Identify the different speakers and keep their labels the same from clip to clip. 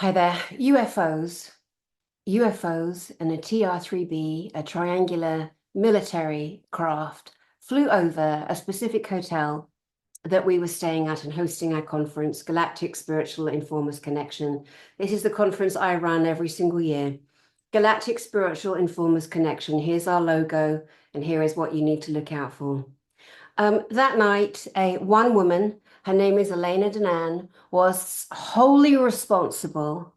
Speaker 1: Hi there. UFOs and a TR-3B, a triangular military craft, flew over a specific hotel that we were staying at and hosting our conference, Galactic Spiritual Informers Connection. This is the conference I run every single year. Galactic Spiritual Informers Connection. Here's our logo, and here is what you need to look out for. That night, one woman, her name is Elena Danaan, was wholly responsible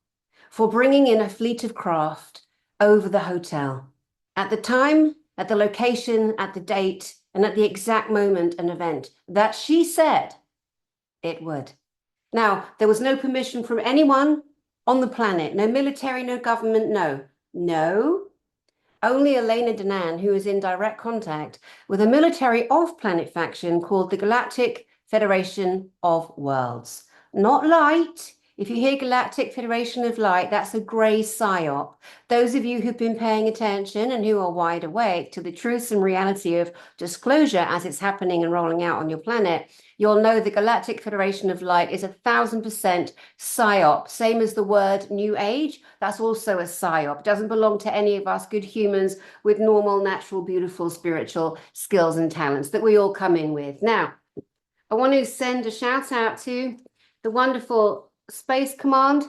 Speaker 1: for bringing in a fleet of craft over the hotel. At the time, at the location, at the date, and at the exact moment and event that she said it would. Now, there was no permission from anyone on the planet, no military, no government, no. Only Elena Danaan, who is in direct contact with a military off-planet faction called the Galactic Federation of WORLDS. Not light. If you hear Galactic Federation of Light, that's a grey psyop. Those of you who've been paying attention and who are wide awake to the truth and reality of disclosure as it's happening and rolling out on your planet, you'll know the Galactic Federation of Light is 1,000% psyop. Same as the word New Age, that's also a psyop. It doesn't belong to any of us good humans with normal, natural, beautiful, spiritual skills and talents that we all come in with. Now, I want to send a shout out to the wonderful Space Command,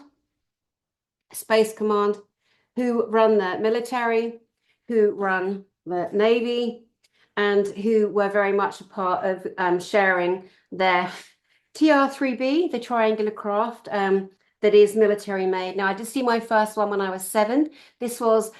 Speaker 1: who run the military, who run the Navy, and who were very much a part of sharing their TR-3B, the triangular craft that is military made. Now, I did see my first one when I was 7. This was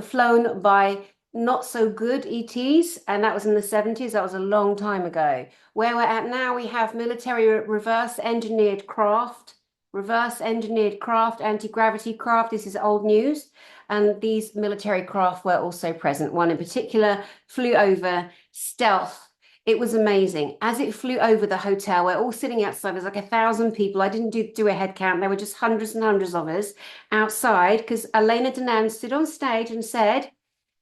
Speaker 1: flown by not so good ETs, and that was in the 70s. That was a long time ago. Where we're at now, we have military reverse engineered craft, anti-gravity craft. This is old news. And these military craft were also present. One in particular flew over stealth. It was amazing. As it flew over the hotel, we're all sitting outside. There's like 1,000 people. I didn't do a head count. There were just hundreds and hundreds of us outside because Elena Danaan stood on stage and said,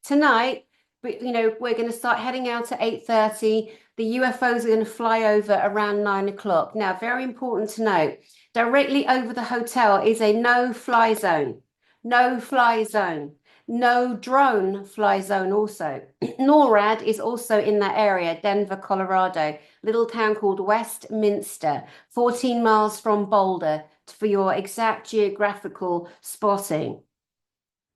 Speaker 1: tonight, we're going to start heading out at 8:30. The UFOs are going to fly over around 9 o'clock. Now, very important to note, directly over the hotel is a no-fly zone. No fly zone. No drone fly zone also. NORAD is also in that area, Denver, Colorado, little town called Westminster, 14 miles from Boulder for your exact geographical spotting.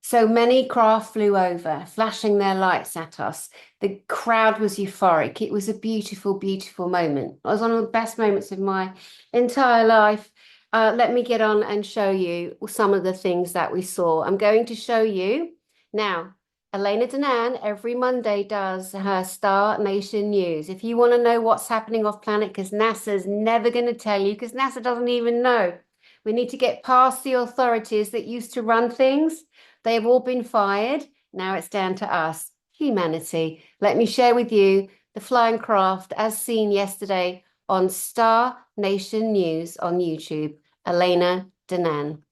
Speaker 1: So many craft flew over, flashing their lights at us. The crowd was euphoric. It was a beautiful, beautiful moment. It was one of the best moments of my entire life. Let me get on and show you some of the things that we saw. I'm going to show you now. Elena Danaan every Monday does her Star Nation news. If you want to know what's happening off planet, because NASA's never going to tell you, because NASA doesn't even know. We need to get past the authorities that used to run things. They've all been fired. Now it's down to us, humanity. Let me share with you the flying craft as seen yesterday on Star Nation News on YouTube. Elena Danaan.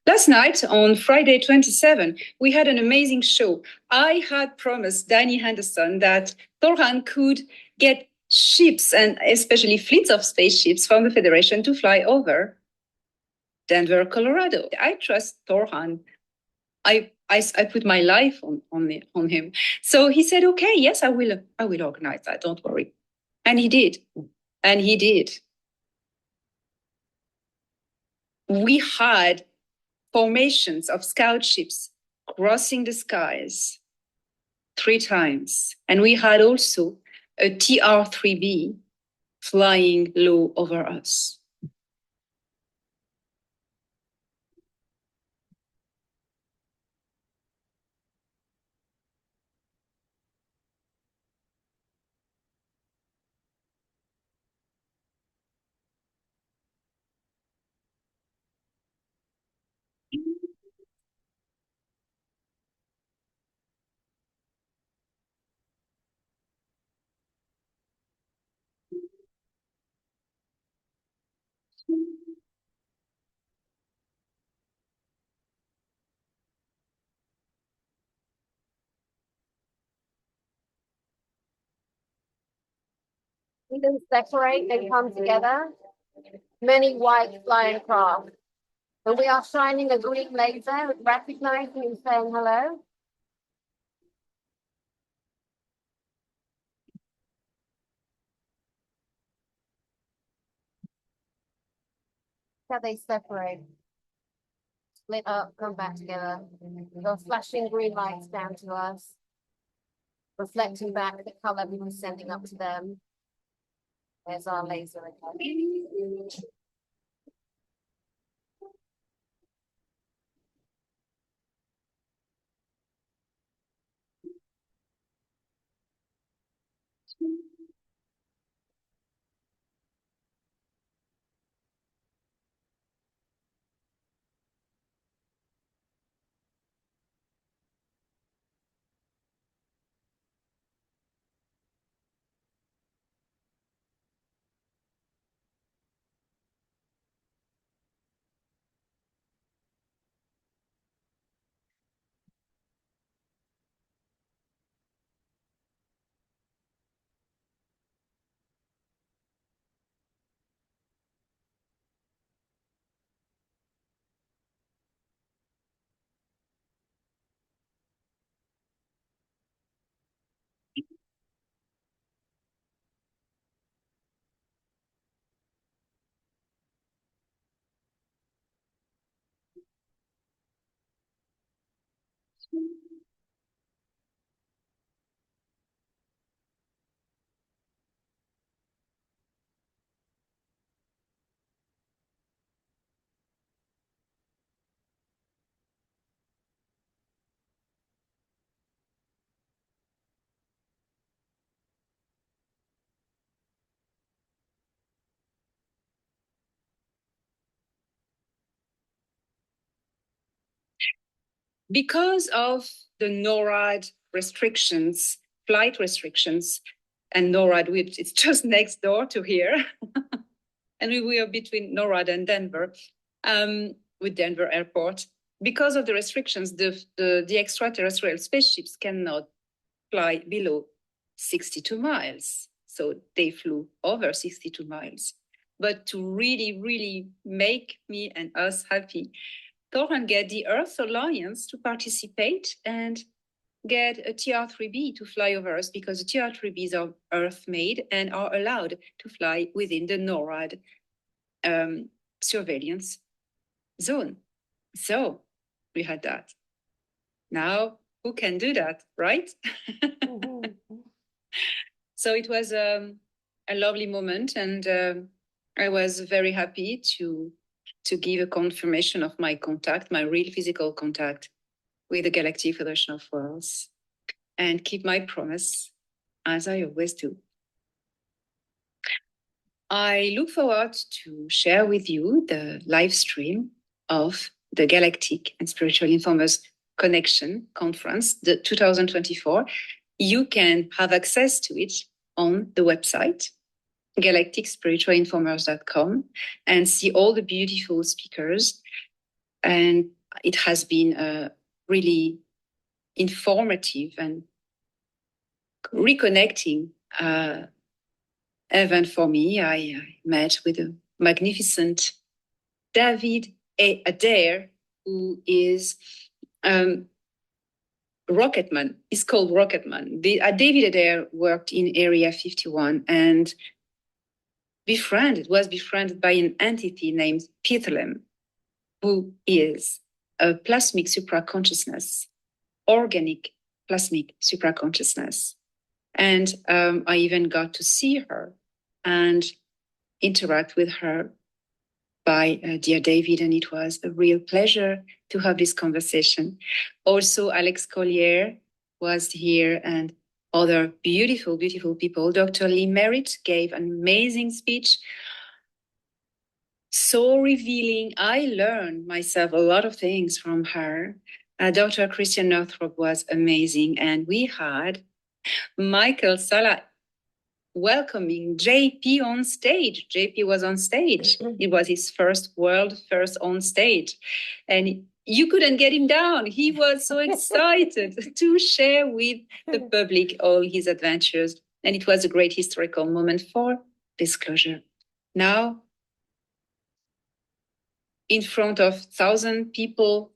Speaker 2: Last night, on Friday 27, we had an amazing show. I had promised Danny Henderson that Thor Han could get ships and especially fleets of spaceships from the Federation to fly over Denver, Colorado. I trust Thor Han. I put my life on him. So he said, okay, yes, I will organize that. Don't worry. And he did. We had formations of scout ships crossing the skies 3 times. And we had also a TR-3B flying low over us.
Speaker 1: See them separate and come together. Many white flying craft. And we are shining a green laser, recognizing and saying hello. How they separate, split up, come back together. They're flashing green lights down to us, reflecting back the color we were sending up to them. There's our laser again.
Speaker 2: Because of the NORAD restrictions, flight restrictions, and NORAD, which is just next door to here, and we are between NORAD and Denver, with Denver Airport. Because of the restrictions, the extraterrestrial spaceships cannot fly below 62 miles. So they flew over 62 miles. But to really, really make me and us happy, Thor Han get the Earth Alliance to participate and get a TR-3B to fly over us, because the TR-3Bs are Earth-made and are allowed to fly within the NORAD surveillance zone. So we had that. Now, who can do that, right? So it was a lovely moment, and I was very happy to give a confirmation of my contact, my real physical contact with the Galactic Federation of WORLDS, and keep my promise, as I always do. I look forward to share with you the live stream of the Galactic and Spiritual Informers Connection Conference, the 2024. You can have access to it on the website, galacticspiritualinformers.com, and see all the beautiful speakers. And it has been a really informative and reconnecting event for me. I met with a magnificent David Adair, who is Rocketman. He's called Rocketman. David Adair worked in Area 51 and was befriended by an entity named Pithelem, who is a plasmic supraconsciousness, organic plasmic supraconsciousness. And I even got to see her and interact with her by dear David, and it was a real pleasure to have this conversation. Also, Alex Collier was here, and other beautiful, beautiful people. Dr. Lee Merritt gave an amazing speech, so revealing. I learned myself a lot of things from her. Dr. Christian Northrop was amazing, and we had Michael Sala welcoming JP on stage. JP was on stage. It was his first on stage. And you couldn't get him down. He was so excited to share with the public all his adventures And it was a great historical moment for disclosure. Now, in front of 1,000 people,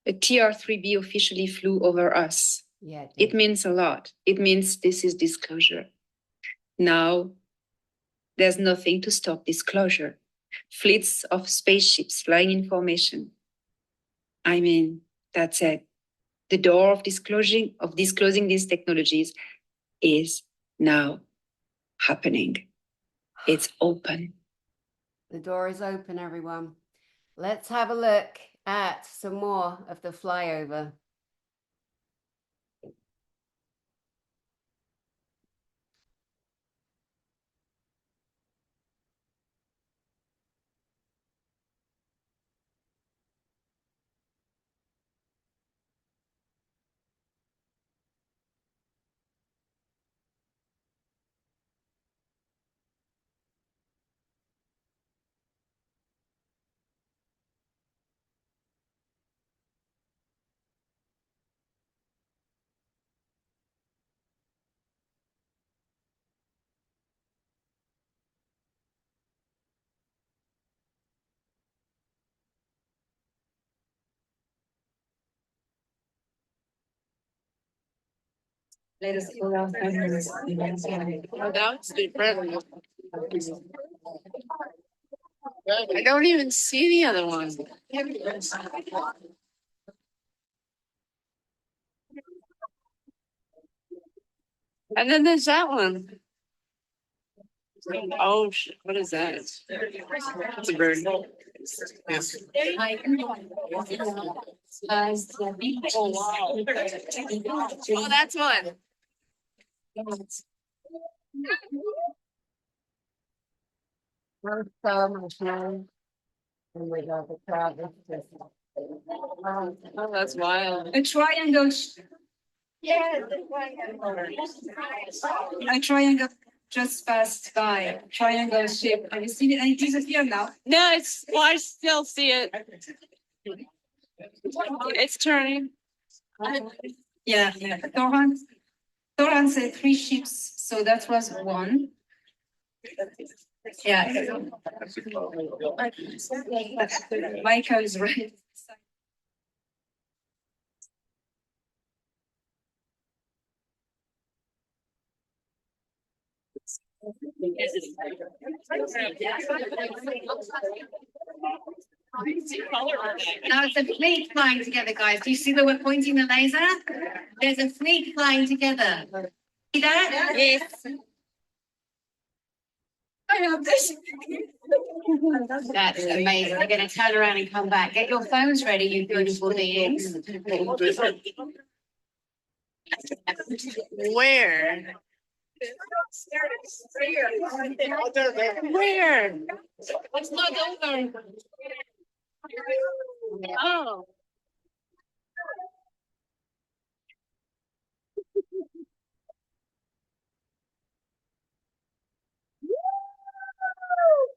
Speaker 2: a TR-3B officially flew over us.
Speaker 1: Yeah,
Speaker 2: it means a lot. It means this is disclosure. Now, there's nothing to stop disclosure. Fleets of spaceships flying in formation. I mean, that's it. The door of disclosing these technologies is now happening. It's open.
Speaker 1: The door is open, everyone. Let's have a look at some more of the flyover.
Speaker 3: That's different. I don't even see the other one. And then there's that one. Oh, what is that? It's a bird. Yes. Oh, wow. Oh, that's one.
Speaker 1: There's so much fun. And we got the crowd.
Speaker 3: Oh, that's wild.
Speaker 2: A triangle. A triangle just passed by. Triangle shape. Have you seen it? And it disappeared now.
Speaker 3: No, it's. Well, I still see it. It's turning.
Speaker 2: Yeah. Thor Han said 3 ships, so that was 1. Yeah. Michael is right.
Speaker 1: Now it's a fleet flying together, guys. Do you see where we're pointing the laser? There's a fleet flying together. See that?
Speaker 3: Yes.
Speaker 1: That's amazing. They're going to turn around and come back. Get your phones ready, you beautiful beings.
Speaker 3: Where? Where? It's not over. Oh.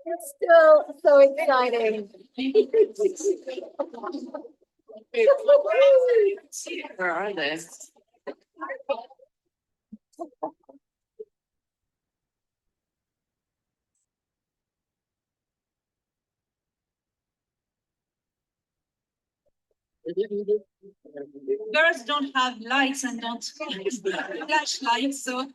Speaker 1: It's still so exciting.
Speaker 3: Where are they?
Speaker 2: Girls don't have lights and don't flashlights, so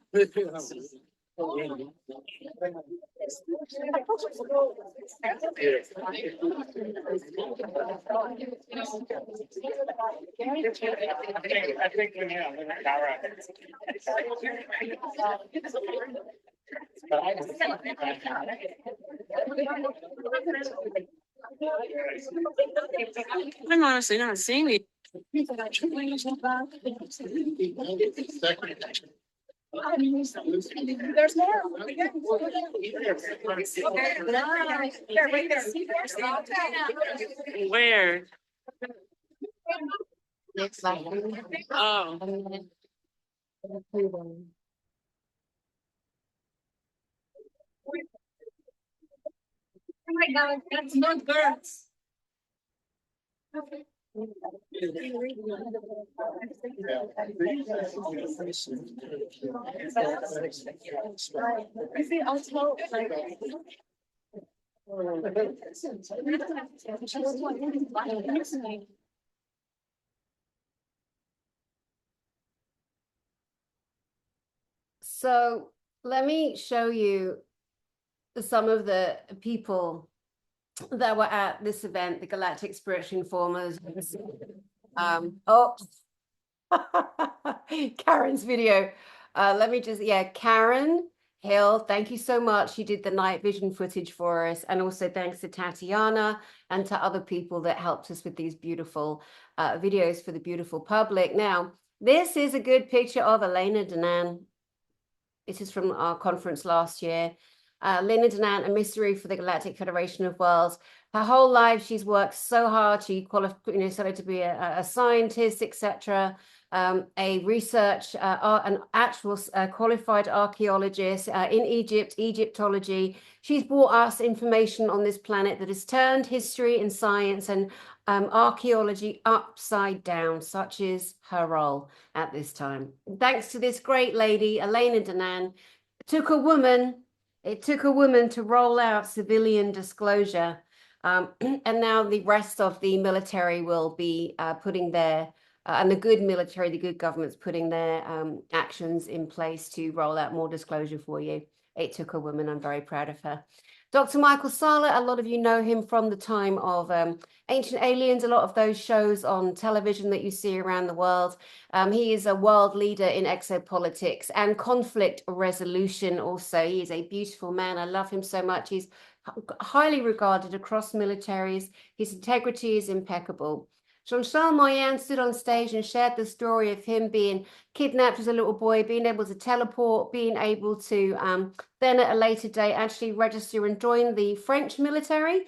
Speaker 3: I'm honestly not seeing it.
Speaker 2: there's more.
Speaker 3: Where? Oh.
Speaker 2: Oh my God, that's not birds.
Speaker 1: So let me show you some of the people that were at this event, the Galactic Spiritual Informers. Oh, Karen's video. Let me just, Karen Hill, thank you so much. She did the night vision footage for us. And also thanks to Tatiana and to other people that helped us with these beautiful videos for the beautiful public. Now, this is a good picture of Elena Danaan. This is from our conference last year. Elena Danaan, Emissary for the Galactic Federation of WORLDS. Her whole life, she's worked so hard. She qualified, started to be a scientist, etc. A research, an actual qualified archaeologist in Egypt, Egyptology. She's brought us information on this planet that has turned history and science and archaeology upside down. Such is her role at this time. Thanks to this great lady, Elena Danaan, it took a woman to roll out civilian disclosure. And now the rest of the military will be putting their, and the good military, the good government's putting their actions in place to roll out more disclosure for you. It took a woman. I'm very proud of her. Dr. Michael Sala, a lot of you know him from the time of Ancient Aliens, a lot of those shows on television that you see around the world. He is a world leader in exopolitics and conflict resolution also. He is a beautiful man. I love him so much. He's highly regarded across militaries. His integrity is impeccable. Jean-Charles Moyen stood on stage and shared the story of him being kidnapped as a little boy, being able to teleport, being able to then at a later date actually register and join the French military.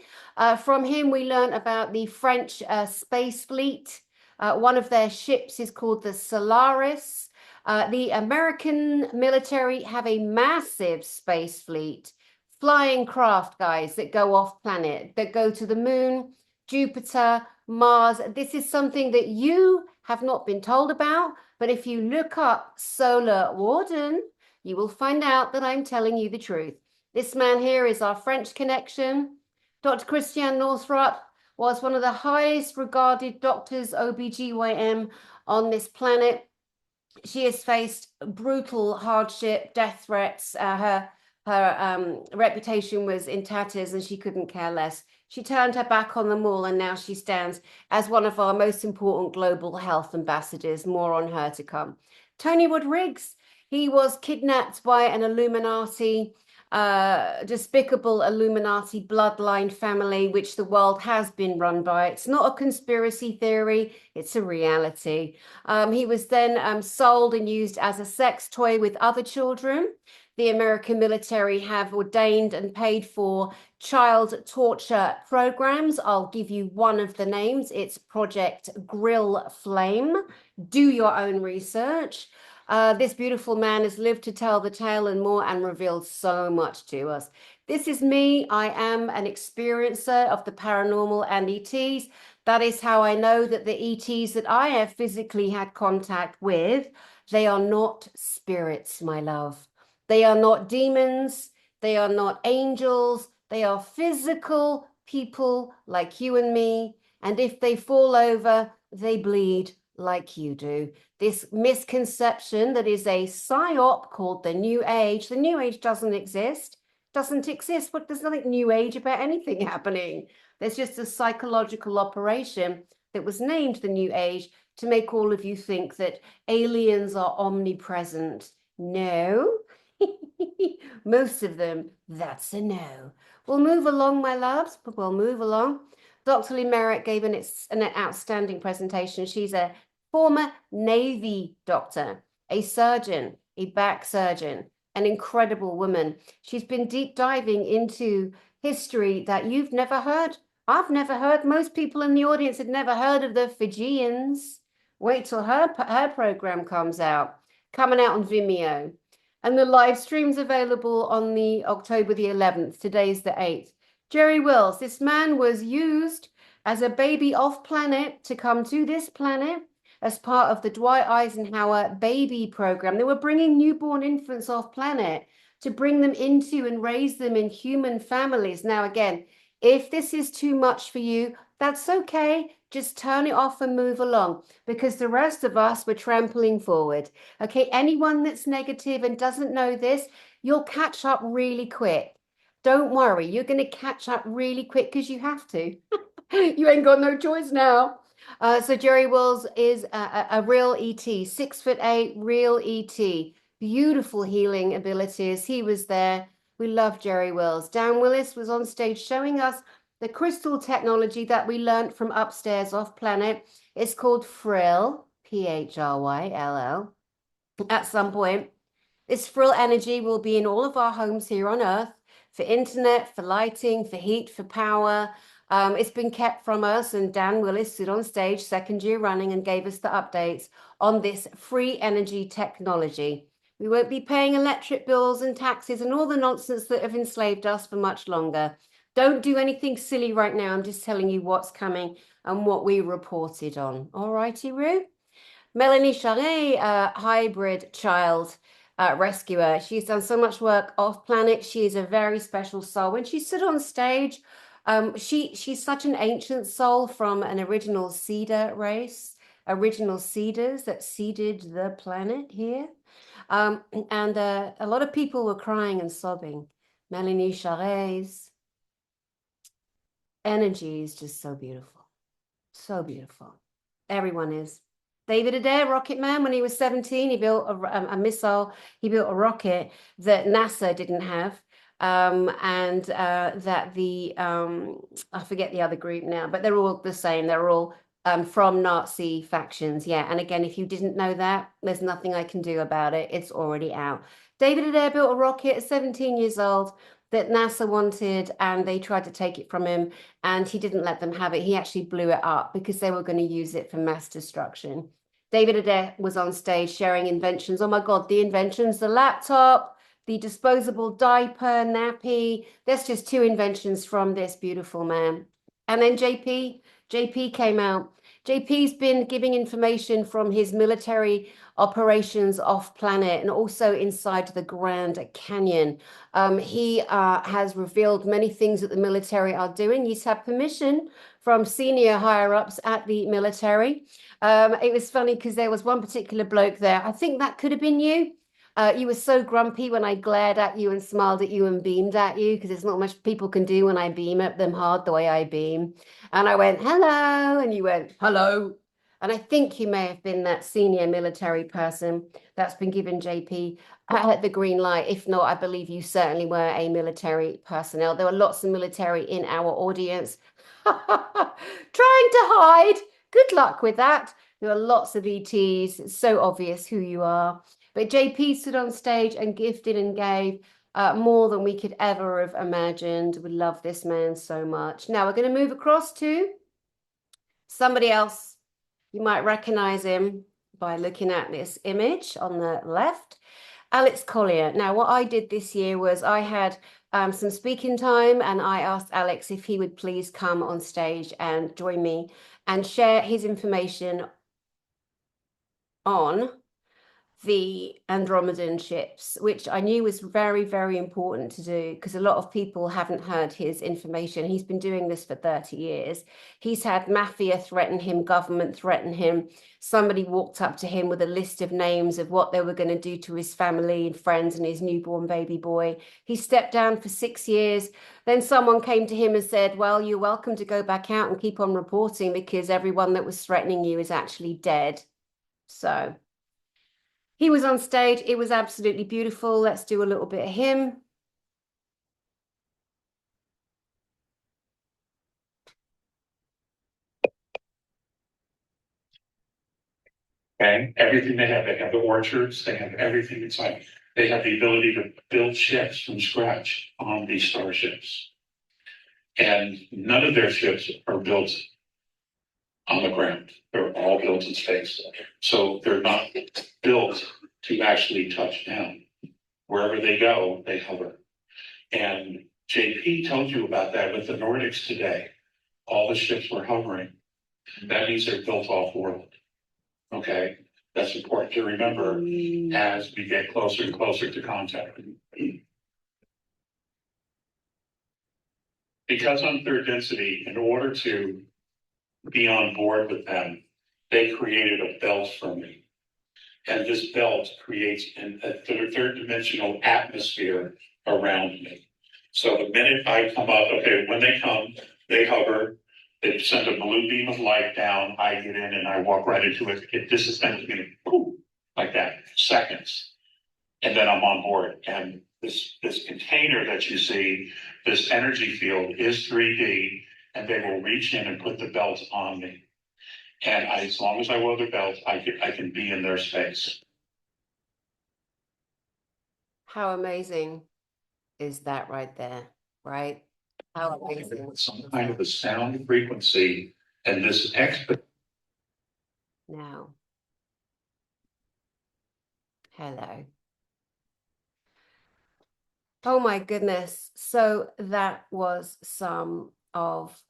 Speaker 1: From him, we learned about the French space fleet. One of their ships is called the Solaris. The American military have a massive space fleet, flying craft, guys, that go off planet, that go to the moon, Jupiter, Mars. This is something that you have not been told about, but if you look up Solar Warden, you will find out that I'm telling you the truth. This man here is our French connection. Dr. Christiane Northrup was one of the highest regarded doctors, OBGYN, on this planet. She has faced brutal hardship, death threats. Her reputation was in tatters and she couldn't care less. She turned her back on them all and now she stands as one of our most important global health ambassadors. More on her to come. Tony Wood-Riggs, he was kidnapped by an Illuminati, despicable Illuminati bloodline family, which the world has been run by. It's not a conspiracy theory, it's a reality. He was then sold and used as a sex toy with other children. The American military have ordained and paid for child torture programs. I'll give you one of the names. It's Project Grill Flame. Do your own research. This beautiful man has lived to tell the tale and more and revealed so much to us. This is me. I am an experiencer of the paranormal and ETs. That is how I know that the ETs that I have physically had contact with, they are not spirits, my love. They are not demons. They are not angels. They are physical people like you and me. And if they fall over, they bleed like you do. This misconception that is a psyop called the New Age. The New Age doesn't exist. Doesn't exist. But there's nothing New Age about anything happening. There's just a psychological operation that was named the New Age to make all of you think that aliens are omnipresent. No. Most of them, that's a no. We'll move along, my loves, but we'll move along. Dr. Lee Merritt gave an outstanding presentation. She's a former Navy doctor, a surgeon, a back surgeon, an incredible woman. She's been deep diving into history that you've never heard. I've never heard. Most people in the audience had never heard of the Fijians. Wait till her program comes out, coming out on Vimeo. And the live stream's available on the October the 11th. Today's the 8th. Jerry Wills, this man was used as a baby off planet to come to this planet as part of the Dwight Eisenhower baby program. They were bringing newborn infants off planet to bring them into and raise them in human families. Now, again, if this is too much for you, that's okay. Just turn it off and move along, because the rest of us were trampling forward. Okay, anyone that's negative and doesn't know this, you'll catch up really quick. Don't worry, you're going to catch up really quick because you have to. You ain't got no choice now. So Jerry Wills is a real ET, 6'8", real ET, beautiful healing abilities. He was there. We love Jerry Wills. Dan Willis was on stage showing us the crystal technology that we learned from upstairs off planet. It's called Frill, Phryll. At some point, this Frill energy will be in all of our homes here on Earth for internet, for lighting, for heat, for power. It's been kept from us, and Dan Willis stood on stage, second year running, and gave us the updates on this free energy technology. We won't be paying electric bills and taxes and all the nonsense that have enslaved us for much longer. Don't do anything silly right now. I'm just telling you what's coming and what we reported on. All righty, Rue? Melanie Charret, hybrid child rescuer. She's done so much work off planet. She is a very special soul. When she stood on stage, she's such an ancient soul from an original cedar race, original cedars that seeded the planet here. And a lot of people were crying and sobbing. Melanie Charret's energy is just so beautiful. So beautiful. Everyone is. David Adair, Rocket Man, when he was 17, he built a missile. He built a rocket that NASA didn't have. That the, I forget the other group now, but they're all the same. They're all from Nazi factions. Yeah. And again, if you didn't know that, there's nothing I can do about it. It's already out. David Adair built a rocket at 17 years old that NASA wanted, and they tried to take it from him, and he didn't let them have it. He actually blew it up because they were going to use it for mass destruction. David Adair was on stage sharing inventions. Oh my God, the inventions, the laptop, the disposable diaper, nappy. That's just two inventions from this beautiful man. And then JP came out. JP's been giving information from his military operations off planet and also inside the Grand Canyon. He has revealed many things that the military are doing. He's had permission from senior higher-ups at the military. It was funny because there was one particular bloke there. I think that could have been you. You were so grumpy when I glared at you and smiled at you and beamed at you, because there's not much people can do when I beam at them hard the way I beam. And I went, hello, and you went, hello. And I think you may have been that senior military person that's been given JP the green light. If not, I believe you certainly were a military personnel. There were lots of military in our audience trying to hide. Good luck with that. There are lots of ETs. It's so obvious who you are. But JP stood on stage and gifted and gave more than we could ever have imagined. We love this man so much. Now we're going to move across to somebody else. You might recognize him by looking at this image on the left. Alex Collier. Now, what I did this year was I had some speaking time, and I asked Alex if he would please come on stage and join me and share his information on the Andromedan ships, which I knew was very, very important to do because a lot of people haven't heard his information. He's been doing this for 30 years. He's had mafia threaten him, government threaten him. Somebody walked up to him with a list of names of what they were going to do to his family and friends and his newborn baby boy. He stepped down for 6 years. Then someone came to him and said, well, you're welcome to go back out and keep on reporting because everyone that was threatening you is actually dead. So he was on stage. It was absolutely beautiful. Let's do a little bit of him.
Speaker 4: Okay, everything they have the orchards, they have everything inside. They have the ability to build ships from scratch on these starships. And none of their ships are built on the ground. They're all built in space. So they're not built to actually touch down. Wherever they go, they hover. And JP told you about that with the Nordics today. all the ships were hovering. That means they're built off world. Okay, that's important to remember as we get closer and closer to contact. Because I'm third density, in order to be on board with them, they created a belt for me. And this belt creates a third dimensional atmosphere around me. So the minute I come up, okay, when they come, they hover, they send a blue beam of light down, I get in and I walk right into it. This is going to be boom, like that, seconds. And then I'm on board. And this container that you see, this energy field is 3D, and they will reach in and put the belt on me. And as long as I wear the belt, I can be in their space.
Speaker 1: How amazing is that right there, right? How amazing.
Speaker 4: Some kind of a sound frequency and this
Speaker 1: Now, hello. Oh my goodness. So that was some of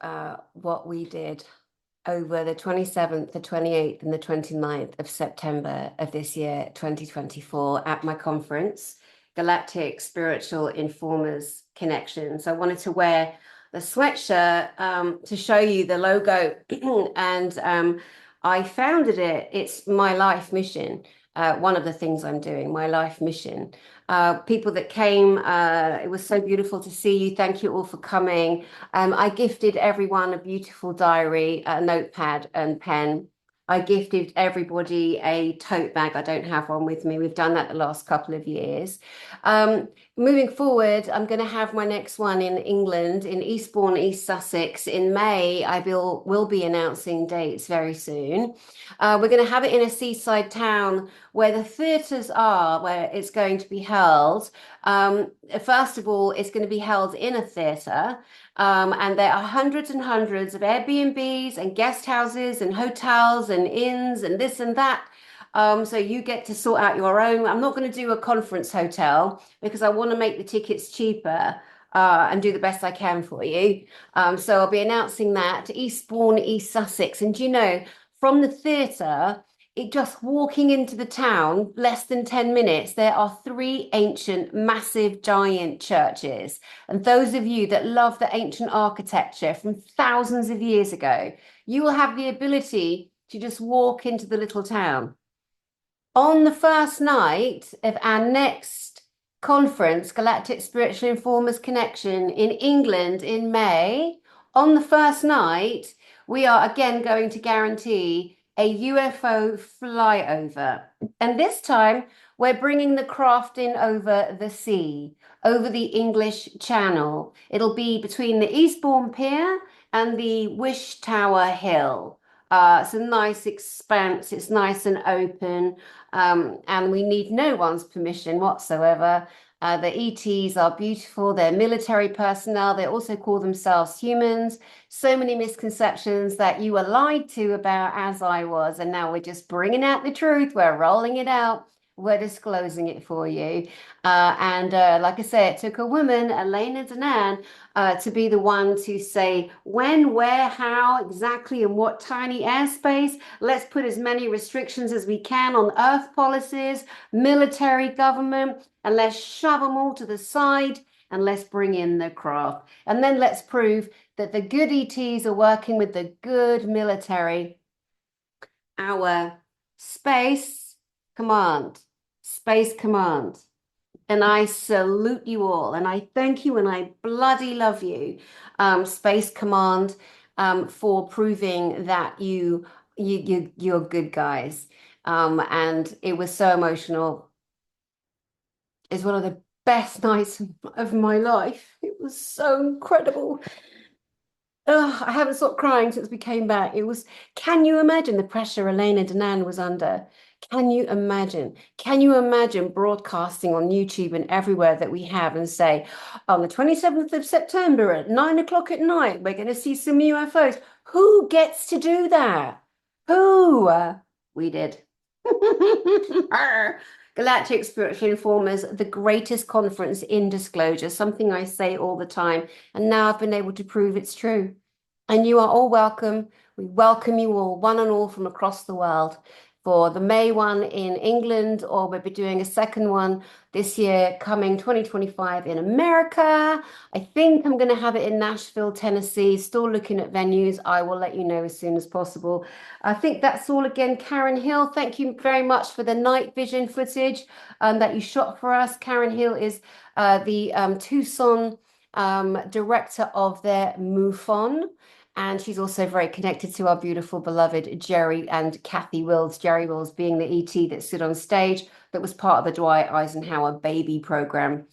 Speaker 1: what we did over the 27th, the 28th, and the 29th of September of this year, 2024, at my conference, Galactic Spiritual Informers Connection. So I wanted to wear the sweatshirt to show you the logo, and I founded it. It's my life mission. One of the things I'm doing, my life mission. People that came, it was so beautiful to see you. Thank you all for coming. I gifted everyone a beautiful diary, a notepad and pen. I gifted everybody a tote bag. I don't have one with me. We've done that the last couple of years. Moving forward, I'm going to have my next one in England, in Eastbourne, East Sussex in May. I will be announcing dates very soon. We're going to have it in a seaside town where the theatres are, where it's going to be held. First of all, it's going to be held in a theatre. And there are hundreds and hundreds of Airbnbs and guest houses and hotels and inns and this and that. So you get to sort out your own. I'm not going to do a conference hotel because I want to make the tickets cheaper and do the best I can for you. So I'll be announcing that to Eastbourne, East Sussex. And you know, from the theatre, just walking into the town, less than 10 minutes, there are 3 ancient, massive, giant churches. And those of you that love the ancient architecture from thousands of years ago, you will have the ability to just walk into the little town. On the first night of our next conference, Galactic Spiritual Informers Connection in England in May, on the first night, we are again going to guarantee a UFO flyover. And this time we're bringing the craft in over the sea, over the English Channel. It'll be between the Eastbourne Pier and the Wish Tower Hill. It's a nice expanse, it's nice and open, and we need no one's permission whatsoever. The ETs are beautiful, they're military personnel, they also call themselves humans. So many misconceptions that you were lied to about, as I was, and now we're just bringing out the truth, we're rolling it out, we're disclosing it for you. Like I said, it took a woman, Elena Danaan, to be the one to say when, where, how, exactly, and what tiny airspace. Let's put as many restrictions as we can on Earth policies, military, government, and let's shove them all to the side and let's bring in the craft. And then let's prove that the good ETs are working with the good military. Our Space Command. And I salute you all, and I thank you, and I bloody love you, Space Command, for proving that you're good guys. And it was so emotional. It's one of the best nights of my life. It was so incredible. I haven't stopped crying since we came back. Can you imagine the pressure Elena Danaan was under? Can you imagine? Can you imagine broadcasting on YouTube and everywhere that we have and say, on the 27th of September at 9 o'clock at night, we're going to see some UFOs. Who gets to do that? Who? We did. Galactic Spiritual Informers, the greatest conference in disclosure, something I say all the time. And now I've been able to prove it's true. And you are all welcome. We welcome you all, one and all from across the world, for the May one in England, or we'll be doing a second one this year, coming 2025 in America. I think I'm going to have it in Nashville, Tennessee. Still looking at venues. I will let you know as soon as possible. I think that's all again. Karen Hill, thank you very much for the night vision footage that you shot for us. Karen Hill is the Tucson director of their MUFON. And she's also very connected to our beautiful beloved Jerry and Kathy Wills. Jerry Wills being the ET that stood on stage that was part of the Dwight Eisenhower baby program.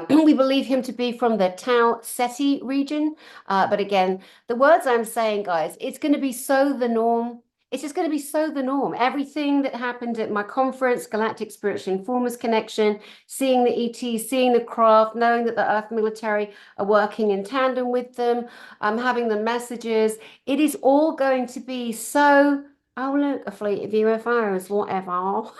Speaker 1: We believe him to be from the Tau Ceti region. But again, the words I'm saying, guys, it's going to be so the norm. It's just going to be so the norm. Everything that happened at my conference, Galactic Spiritual Informers Connection, seeing the ETs, seeing the craft, knowing that the Earth military are working in tandem with them, having the messages. It is all going to be so, oh, look, a fleet of UFOs, whatever.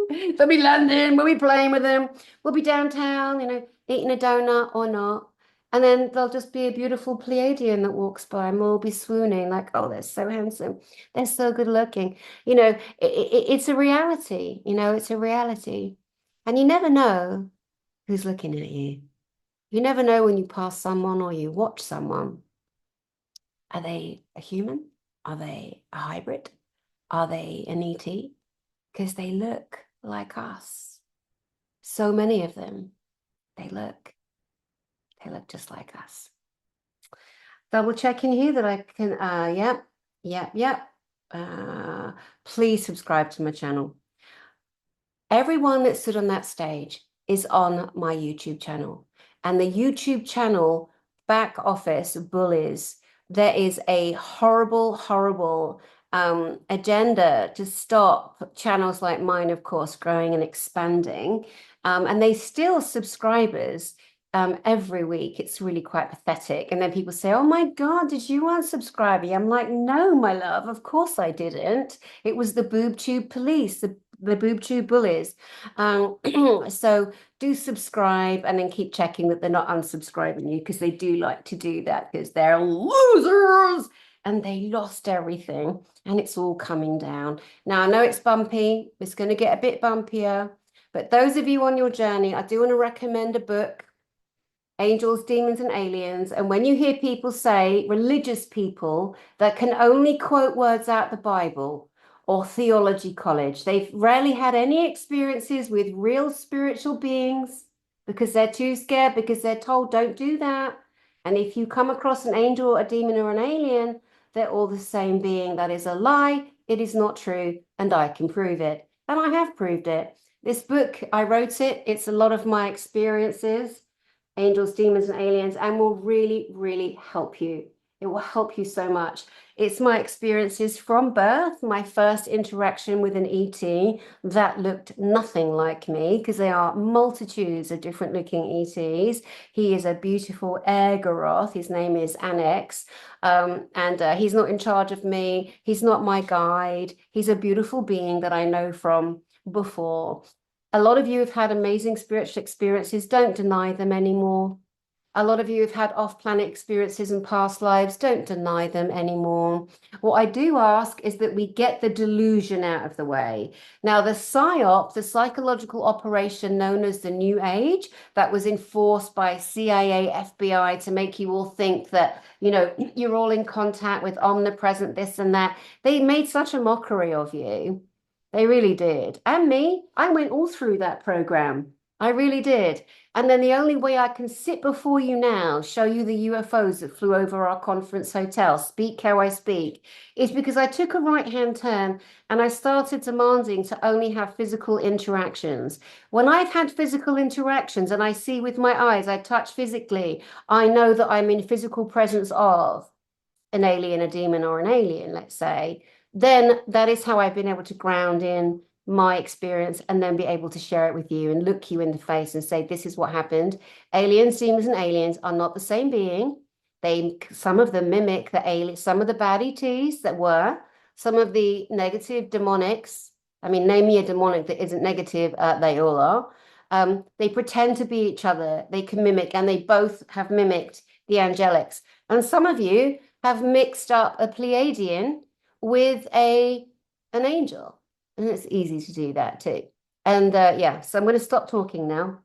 Speaker 1: They'll be landing, we'll be playing with them, we'll be downtown, eating a donut or not. And then there'll just be a beautiful Pleiadian that walks by and we'll be swooning like, oh, they're so handsome. They're so good looking. It's a reality, it's a reality. And you never know who's looking at you. You never know when you pass someone or you watch someone. Are they a human? Are they a hybrid? Are they an ET? Because they look like us. So many of them, they look just like us. Double checking here that I can, yep. Please subscribe to my channel. Everyone that stood on that stage is on my YouTube channel. And the YouTube channel back office bullies, there is a horrible, horrible agenda to stop channels like mine, of course, growing and expanding. And they steal subscribers every week. It's really quite pathetic. And then people say, oh my God, did you unsubscribe me? I'm like, no, my love, of course I didn't. It was the boob tube police, the boob tube bullies. So do subscribe and then keep checking that they're not unsubscribing you, because they do like to do that because they're losers and they lost everything and it's all coming down. Now, I know it's bumpy. It's going to get a bit bumpier. But those of you on your journey, I do want to recommend a book, Angels, Demons, and Aliens. And when you hear people say, religious people that can only quote words out the Bible or theology college, they've rarely had any experiences with real spiritual beings because they're too scared, because they're told don't do that. And if you come across an angel, a demon, or an alien, they're all the same being. That is a lie. It is not true. And I can prove it. And I have proved it. This book, I wrote it. It's a lot of my experiences, Angels, Demons, and Aliens, and will really, really help you. It will help you so much. It's my experiences from birth, my first interaction with an ET that looked nothing like me, because there are multitudes of different looking ETs. He is a beautiful Airgaroth. His name is Annex. And he's not in charge of me. He's not my guide. He's a beautiful being that I know from before. A lot of you have had amazing spiritual experiences. Don't deny them anymore. A lot of you have had off-planet experiences in past lives. Don't deny them anymore. What I do ask is that we get the delusion out of the way. Now, the PSYOP, the psychological operation known as the New Age, that was enforced by CIA, FBI to make you all think that, you're all in contact with omnipresent this and that. They made such a mockery of you. They really did. And me, I went all through that program. I really did. And then the only way I can sit before you now, show you the UFOs that flew over our conference hotel, speak how I speak, is because I took a right-hand turn and I started demanding to only have physical interactions. When I've had physical interactions and I see with my eyes, I touch physically, I know that I'm in physical presence of an alien, a demon, or an alien, let's say, then that is how I've been able to ground in my experience and then be able to share it with you and look you in the face and say, this is what happened. Aliens, demons, and aliens are not the same being. Some of them mimic the alien, some of the bad ETs that were, some of the negative demonics. I mean, name me a demonic that isn't negative. They all are. They pretend to be each other. They can mimic, and they both have mimicked the angelics. And some of you have mixed up a Pleiadian with an angel. And it's easy to do that too. And yeah, so I'm going to stop talking now.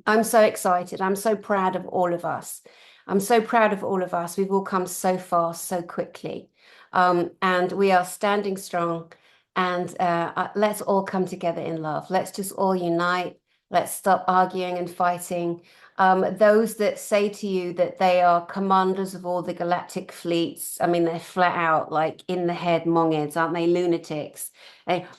Speaker 1: I'm so excited. I'm so proud of all of us. I'm so proud of all of us. We've all come so far, so quickly. And we are standing strong. And let's all come together in love. Let's just all unite. Let's stop arguing and fighting. Those that say to you that they are commanders of all the galactic fleets, I mean, they're flat out like in the head mongeds, aren't they? Lunatics.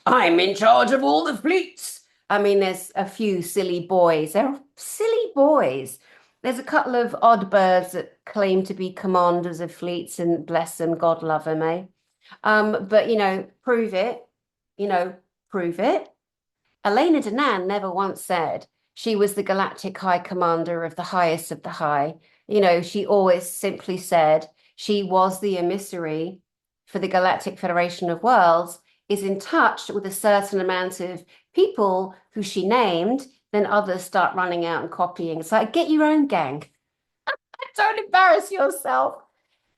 Speaker 1: I'm in charge of all the fleets. I mean, there's a few silly boys. They're silly boys. There's a couple of odd birds that claim to be commanders of fleets, and bless them, God love them, eh? But, you know, prove it. You know, prove it. Elena Danaan never once said she was the Galactic High Commander of the highest of the high. You know, she always simply said she was the emissary for the Galactic Federation of WORLDS, is in touch with a certain amount of people who she named, then others start running out and copying. It's like, get your own gang. Don't embarrass yourself.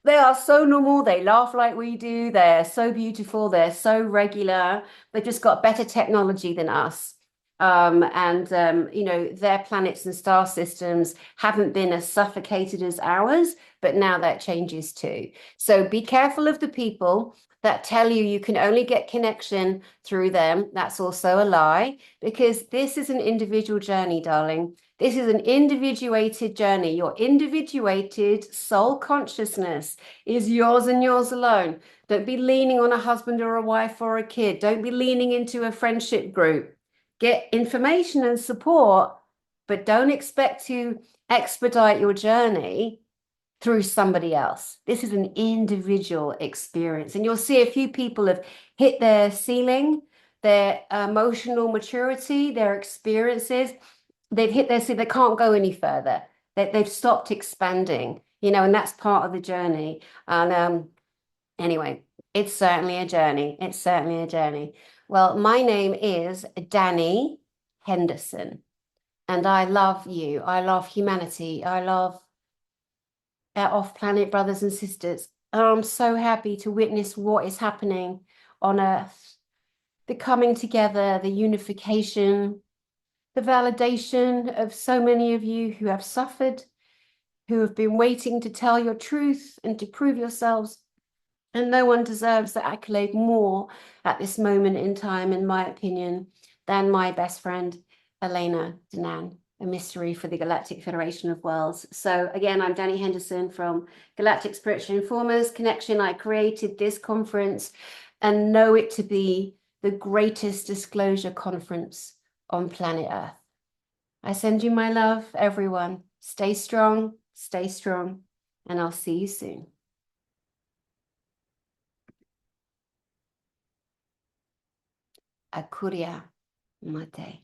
Speaker 1: They are so normal. They laugh like we do. They're so beautiful. They're so regular. They've just got better technology than us. You know, their planets and star systems haven't been as suffocated as ours, but now that changes too. So be careful of the people that tell you you can only get connection through them. That's also a lie, because this is an individual journey, darling. This is an individuated journey. Your individuated soul consciousness is yours and yours alone. Don't be leaning on a husband or a wife or a kid. Don't be leaning into a friendship group. Get information and support, but don't expect to expedite your journey through somebody else. This is an individual experience. And you'll see a few people have hit their ceiling, their emotional maturity, their experiences. They've hit their ceiling. They can't go any further. They've stopped expanding, you know, and that's part of the journey. And anyway, it's certainly a journey. It's certainly a journey. Well, my name is Dani Henderson, and I love you. I love humanity. I love our off-planet brothers and sisters. And I'm so happy to witness what is happening on Earth. The coming together, the unification, the validation of so many of you who have suffered, who have been waiting to tell your truth and to prove yourselves. And no one deserves the accolade more at this moment in time, in my opinion, than my best friend, Elena Danaan, Emissary for the Galactic Federation of WORLDS. So again, I'm Dani Henderson from Galactic Spiritual Informers Connection. I created this conference and know it to be the greatest disclosure conference on planet Earth. I send you my love, everyone. Stay strong, and I'll see you soon. Akuria Mate.